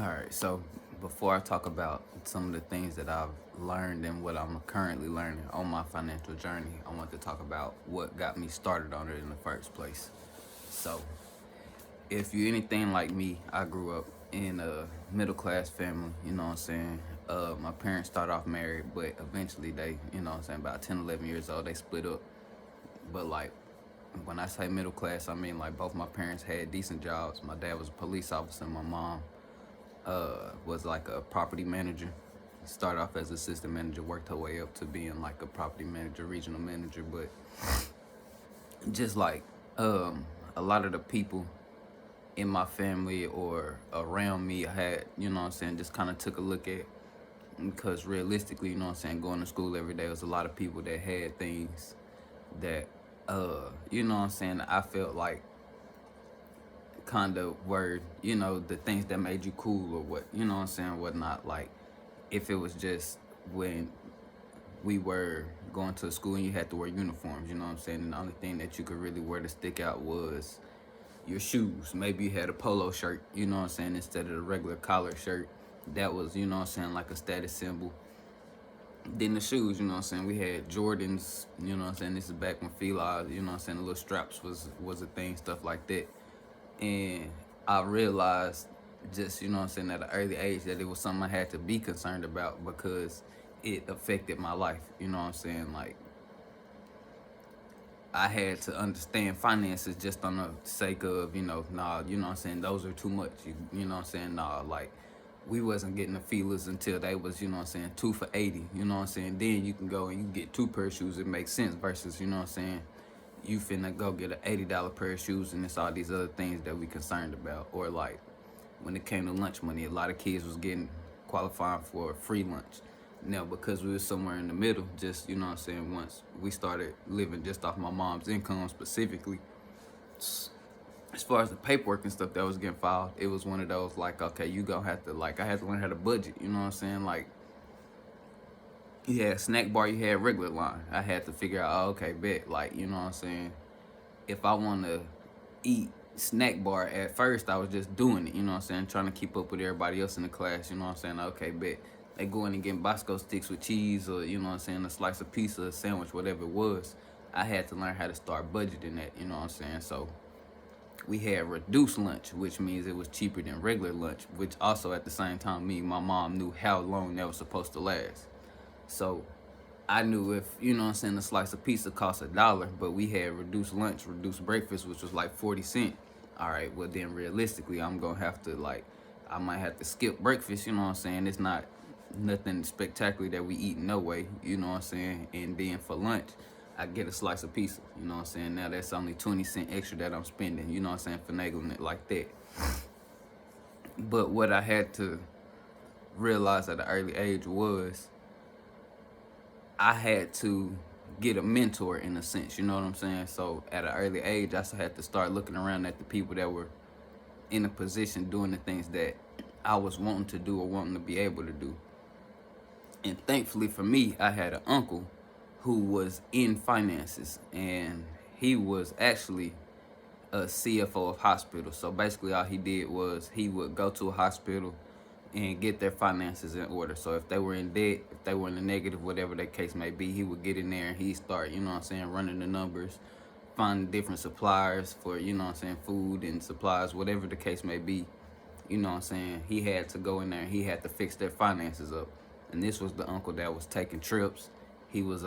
All right, so before I talk about some of the things that I've learned and what I'm currently learning on my financial journey, I want to talk about what got me started on it in the first place. So, if you're anything like me, I grew up in a middle class family, you know what I'm saying? My parents started off married, but eventually they, you know what I'm saying, about 10, 11 years old, they split up. But like, when I say middle class, I mean like both my parents had decent jobs. My dad was a police officer, and my mom was like a property manager. Started off as assistant manager, worked her way up to being like a property manager, regional manager. But just like a lot of the people in my family or around me, I had, you know what I'm saying, just kind of took a look at, because realistically, you know what I'm saying, going to school every day was a lot of people that had things that, you know what I'm saying, I felt like kind of were, you know, the things that made you cool or what, you know what I'm saying, whatnot. Like, if it was just when we were going to school and you had to wear uniforms, you know what I'm saying, and the only thing that you could really wear to stick out was your shoes. Maybe you had a polo shirt, you know what I'm saying, instead of the regular collar shirt. That was, you know what I'm saying, like a status symbol. Then the shoes, you know what I'm saying, we had Jordans, you know what I'm saying, this is back when Fila, you know what I'm saying, the little straps was a thing, stuff like that. And I realized, just, you know what I'm saying, at an early age, that it was something I had to be concerned about because it affected my life, you know what I'm saying. Like, I had to understand finances just on the sake of, nah, you know what I'm saying, those are too much. You know what I'm saying? Nah, like, we wasn't getting the feelers until they was, you know what I'm saying, 2 for $80. You know what I'm saying? Then you can go and you get two pair of shoes, it makes sense, versus, you know what I'm saying, you finna go get an $80 pair of shoes and it's all these other things that we concerned about. Or like, when it came to lunch money, a lot of kids was getting qualifying for free lunch. Now, because we was somewhere in the middle, just, you know what I'm saying, once we started living just off my mom's income specifically, as far as the paperwork and stuff that was getting filed, it was one of those like, okay, you gonna have to, like, I had to learn how to budget, you know what I'm saying? Like, you had snack bar, you had regular line. I had to figure out, oh, okay, bet, like, you know what I'm saying? If I want to eat snack bar, at first I was just doing it, you know what I'm saying, trying to keep up with everybody else in the class, you know what I'm saying. Okay, bet, they go in and get Bosco sticks with cheese, or, you know what I'm saying, a slice of pizza, a sandwich, whatever it was. I had to learn how to start budgeting that, you know what I'm saying. So we had reduced lunch, which means it was cheaper than regular lunch, which also at the same time, me and my mom knew how long that was supposed to last. So I knew, if, you know what I'm saying, a slice of pizza cost $1, but we had reduced lunch, reduced breakfast, which was like 40 cents. All right, well then realistically, I'm gonna have to, like, I might have to skip breakfast. You know what I'm saying? It's not nothing spectacular that we eat, no way. You know what I'm saying? And then for lunch, I get a slice of pizza. You know what I'm saying? Now that's only 20 cents extra that I'm spending. You know what I'm saying? Finagling it like that. But what I had to realize at an early age was I had to get a mentor in a sense, you know what I'm saying? So at an early age, I had to start looking around at the people that were in a position doing the things that I was wanting to do or wanting to be able to do. And thankfully for me, I had an uncle who was in finances, and he was actually a CFO of hospitals. So basically, all he did was he would go to a hospital and get their finances in order. So if they were in debt, if they were in the negative, whatever the case may be, he would get in there and he'd start, you know what I'm saying, running the numbers, finding different suppliers for, you know what I'm saying, food and supplies, whatever the case may be. You know what I'm saying? He had to go in there and he had to fix their finances up. And this was the uncle that was taking trips. He was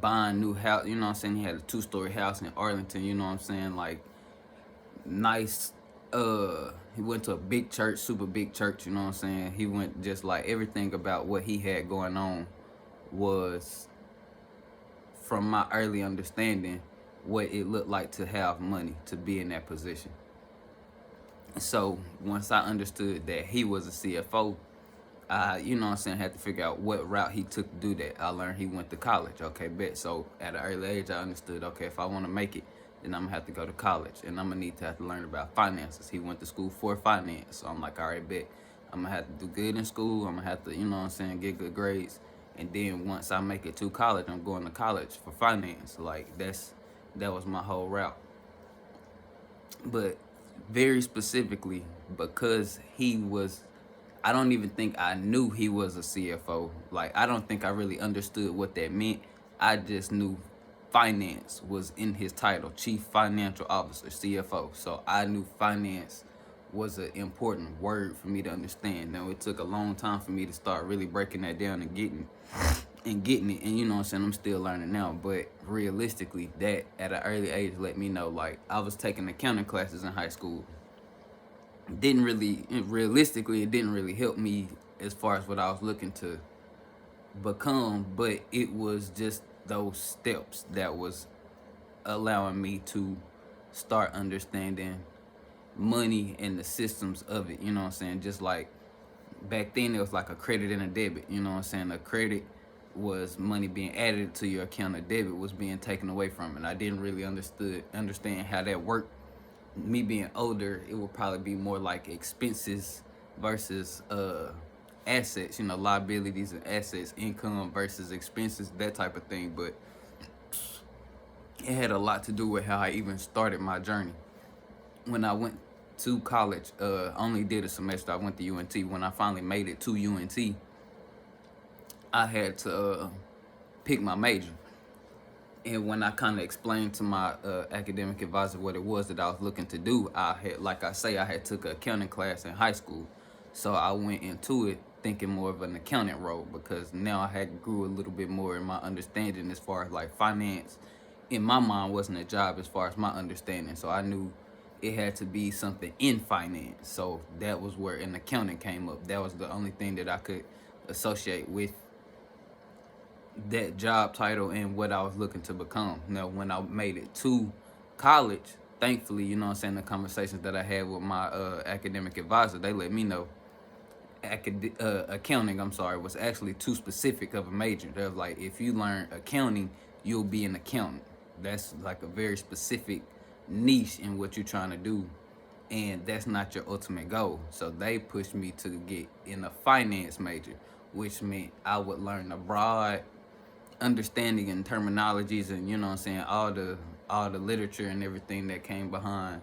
buying new house, you know what I'm saying? He had a 2-story house in Arlington, you know what I'm saying? Like, nice. He went to a big church, super big church, you know what I'm saying? He went, just like everything about what he had going on was, from my early understanding, what it looked like to have money, to be in that position. So once I understood that he was a CFO, I, you know what I'm saying, had to figure out what route he took to do that. I learned he went to college. Okay, bet. So at an early age, I understood, okay, if I want to make it, then I'm going to have to go to college. And I'm going to have to learn about finances. He went to school for finance. So I'm like, all right, bet. I'm going to have to do good in school. I'm going to have to, you know what I'm saying, get good grades. And then once I make it to college, I'm going to college for finance. Like, that was my whole route. But very specifically because he was, I don't even think I knew he was a CFO. Like, I don't think I really understood what that meant. I just knew finance was in his title, Chief Financial Officer, CFO. So I knew finance was an important word for me to understand. Now, it took a long time for me to start really breaking that down and getting it. And you know what I'm saying, I'm still learning now. But realistically, that at an early age let me know, like, I was taking accounting classes in high school. Didn't really, realistically, it didn't really help me as far as what I was looking to become, but it was just those steps that was allowing me to start understanding money and the systems of it. You know what I'm saying? Just like back then, it was like a credit and a debit. You know what I'm saying? A credit was money being added to your account, a debit was being taken away from it. I didn't really understand how that worked. Me being older, it would probably be more like expenses versus assets, you know, liabilities and assets, income versus expenses, that type of thing. But it had a lot to do with how I even started my journey. When I went to college, only did a semester. I went to UNT. When I finally made it to UNT, I had to pick my major. And when I kind of explained to my academic advisor what it was that I was looking to do, I had, like I say, I had took an accounting class in high school. So I went into it thinking more of an accountant role, because now I had grew a little bit more in my understanding as far as like finance. In my mind, wasn't a job as far as my understanding. So I knew it had to be something in finance. So that was where an accountant came up. That was the only thing that I could associate with that job title and what I was looking to become. Now, when I made it to college, thankfully, you know what I'm saying, the conversations that I had with my academic advisor, they let me know accounting, was actually too specific of a major. They're like, if you learn accounting, you'll be an accountant. That's like a very specific niche in what you're trying to do, and that's not your ultimate goal. So they pushed me to get in a finance major, which meant I would learn a broad understanding and terminologies, and you know what I'm saying, all the literature and everything that came behind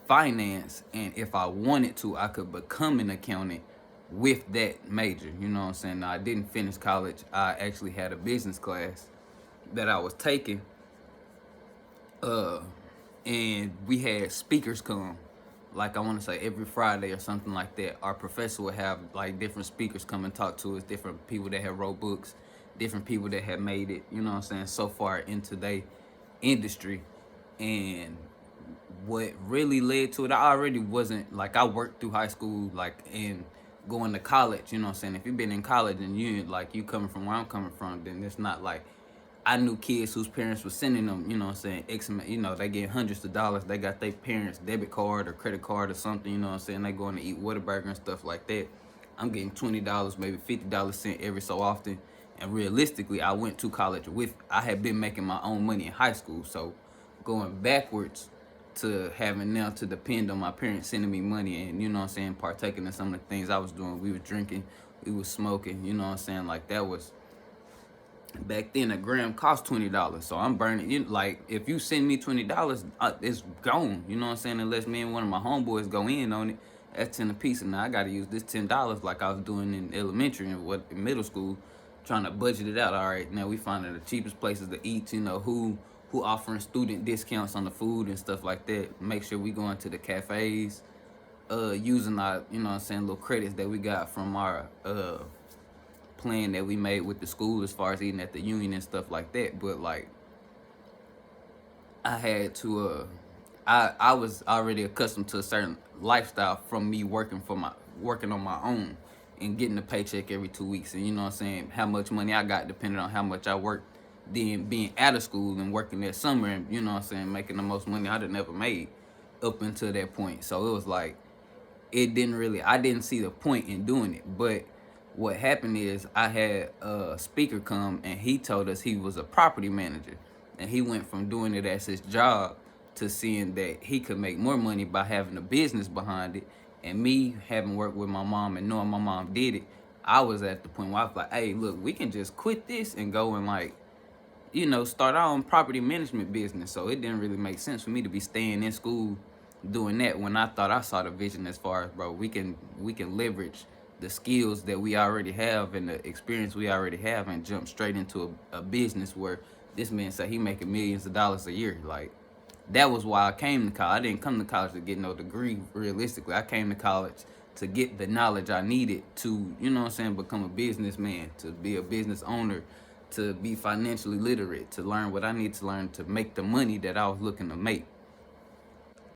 finance. And if I wanted to, I could become an accountant with that major. You know what I'm saying? Now, I didn't finish college. I actually had a business class that I was taking, and we had speakers come, like, I want to say every Friday or something like that. Our professor would have like different speakers come and talk to us, different people that had wrote books, different people that had made it, you know what I'm saying, so far into their industry. And what really led to it, I already wasn't, like, I worked through high school, like, and going to college, you know what I'm saying. If you've been in college and you coming from where I'm coming from, then it's not like I knew kids whose parents were sending them, you know what I'm saying, X amount, you know, they get hundreds of dollars. They got their parents' debit card or credit card or something, you know what I'm saying. They going to eat Whataburger and stuff like that. I'm getting $20, maybe $50 sent every so often. And realistically, I went to college I had been making my own money in high school. So going backwards to having now to depend on my parents sending me money and, you know what I'm saying, partaking in some of the things I was doing. We were drinking, we was smoking, you know what I'm saying, like, that was, back then a gram cost $20. So I'm burning, like, if you send me $20, it's gone, you know what I'm saying, unless me and one of my homeboys go in on it. That's 10 a piece, and now I gotta use this $10 like I was doing in elementary and in middle school, trying to budget it out. All right, now we finding the cheapest places to eat, you know, who offering student discounts on the food and stuff like that. Make sure we going to the cafes, using our, you know what I'm saying, little credits that we got from our plan that we made with the school as far as eating at the union and stuff like that. But like, I had to I was already accustomed to a certain lifestyle from me working on my own and getting a paycheck every 2 weeks. And you know what I'm saying, how much money I got depended on how much I worked. Then being out of school and working that summer, and you know what I'm saying, making the most money I'd ever made up until that point. So it was like, I didn't see the point in doing it. But what happened is, I had a speaker come and he told us he was a property manager, and he went from doing it as his job to seeing that he could make more money by having a business behind it. And me having worked with my mom and knowing my mom did it, I was at the point where I was like, hey, look, we can just quit this and go and, like, you know, start our own property management business. So it didn't really make sense for me to be staying in school doing that when I thought I saw the vision as far as, bro, we can leverage the skills that we already have and the experience we already have and jump straight into a business where this man said he making millions of dollars a year. Like, that was why I came to college. I didn't come to college to get no degree, realistically. I came to college to get the knowledge I needed to, become a businessman, to be a business owner, to be financially literate, to learn what I need to learn to make the money that I was looking to make.